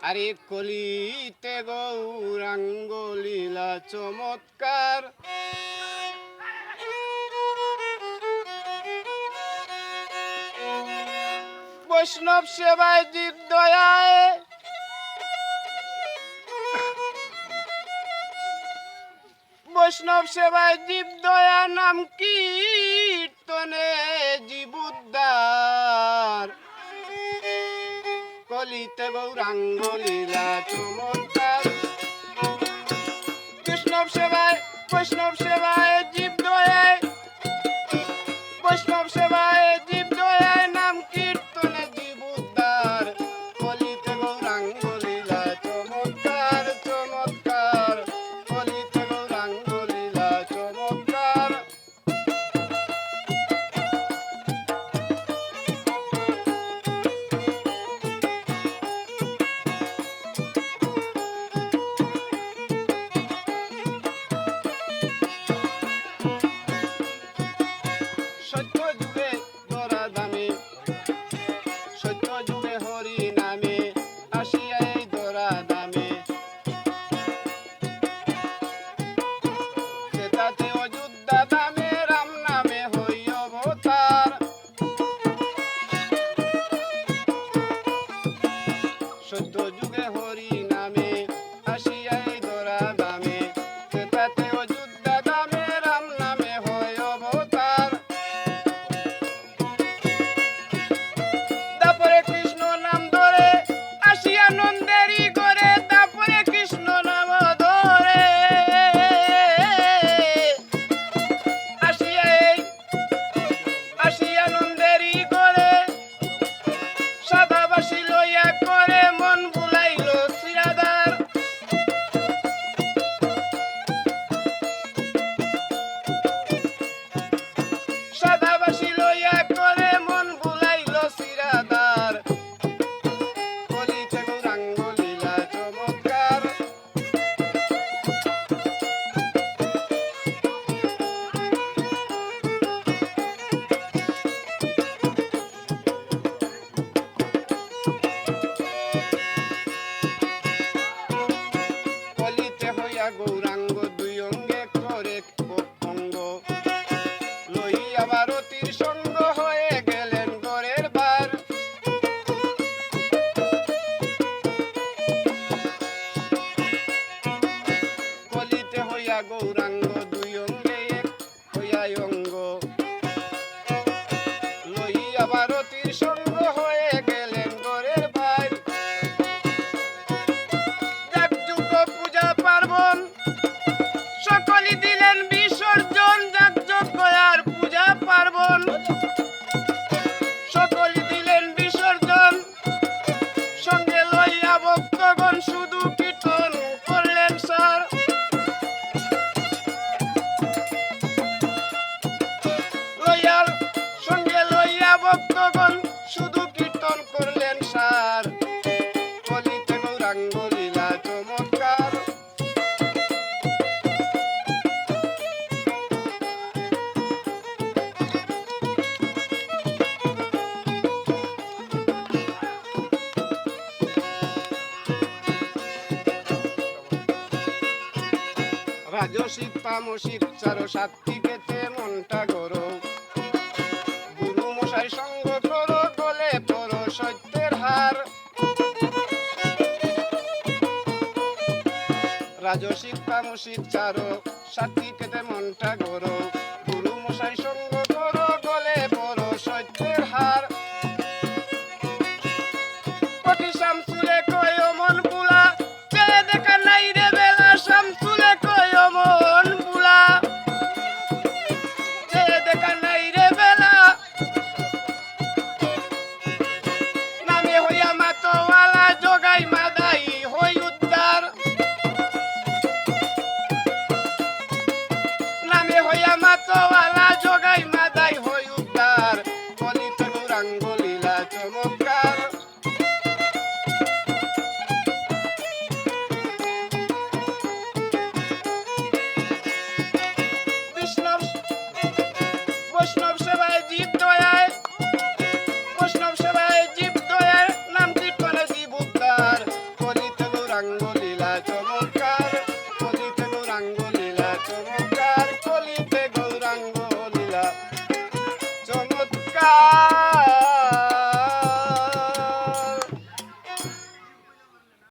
আরে কলিতে গৌরাঙ্গ লীলা চমৎকার, বৈষ্ণব সেবায় জীব দয়ায়, বৈষ্ণব সেবায় জীব দয়া নাম কীর্তনে জীব উদ্ধার। কলিতে গৌরাঙ্গ লীলা চমৎকার, বৈষ্ণব সেবায়, বৈষ্ণব সেবায় জীব দয়ায়, বৈষ্ণব সেবায় জীব দয়ায় নাম কীর্তনে জীব উদ্ধার। কলিতে গৌরাঙ্গ লীলা চমৎকার চমৎকার, কলিতে গৌরাঙ্গ লীলা চমৎকার। সত্য যুগে ধরা দামে, সত্য যুগে হরি নামে আসিয়া এই ধরা দামে, সেটাতে অযোধ্যা দামে রাম নামে হই অবতার। সত্য যুগে হরি নামে আসিয়া এই ধরা দামে, সেটাতে অযোধ্যা দামে রাম নামে হয় অবতার। তারপরে কৃষ্ণ নাম ধরে আসিয়া নন্দেরি করে, তারপরে কৃষ্ণ নাম ধরে আসিয়া এই, আসিয়া নন্দেরি করে, সাদাবাসী লইয়া করে মন বুলাইল সিরাদার। সাদাবাসী লইয়া করে মন বুলাইল সিরাদার। কলিতে গৌরাঙ্গ লীলা চমৎকার, কলিতে হইয়া গৌরাঙ্গ দুই অঙ্গে করে অঙ্গ, লইয়া ভারতীর সঙ্গ হয়ে গেলেন গড়ের বার। কলিতে হইয়া গৌরাঙ্গ দুই অঙ্গে এক হইয়া অঙ্গ, লইয়া ভারতীর সঙ্গ হয়ে গেলেন গড়ের বার। যাগযজ্ঞ পূজা পার্বণ সকলই দিলেন বিসর্জন, যাগযজ্ঞ আর পূজা পার্বণ সকলই দিলেন বিসর্জন। সঙ্গে লইয়া ভক্তগণ শুধু কীর্তন করলেন সার। লইয়ার সঙ্গে লইয়া ভক্তগণ শুধু কীর্তন করলেন সার। কলিতে গৌরাঙ্গ লীলা চমৎকার, রাজসিক তামসিক চার সাত্বিকেতে মনটা গরো, গুরু মশাই সঙ্গ করো গলে পড়ো সত্যের হার। রাজসিক তামসিক চার সাত্বিকেতে মনটা গরো, গুরু মশাই সঙ্গ করো গলে পড়ো সত্যের হার। পতি শামসুলে কয় মন বুলা, চেয়ে দেখা নাই রে বেলা, শামসুলে কয় মন বুলা, চেয়ে দেখা নাই রে বেলা। নামে হইয়া মাতোয়ালা জগাই মাদাই হই উদ্ধার। নামে হইয়া মাতোয়ালা জগাই মাদাই হই উদ্ধার। কলিতে তোমার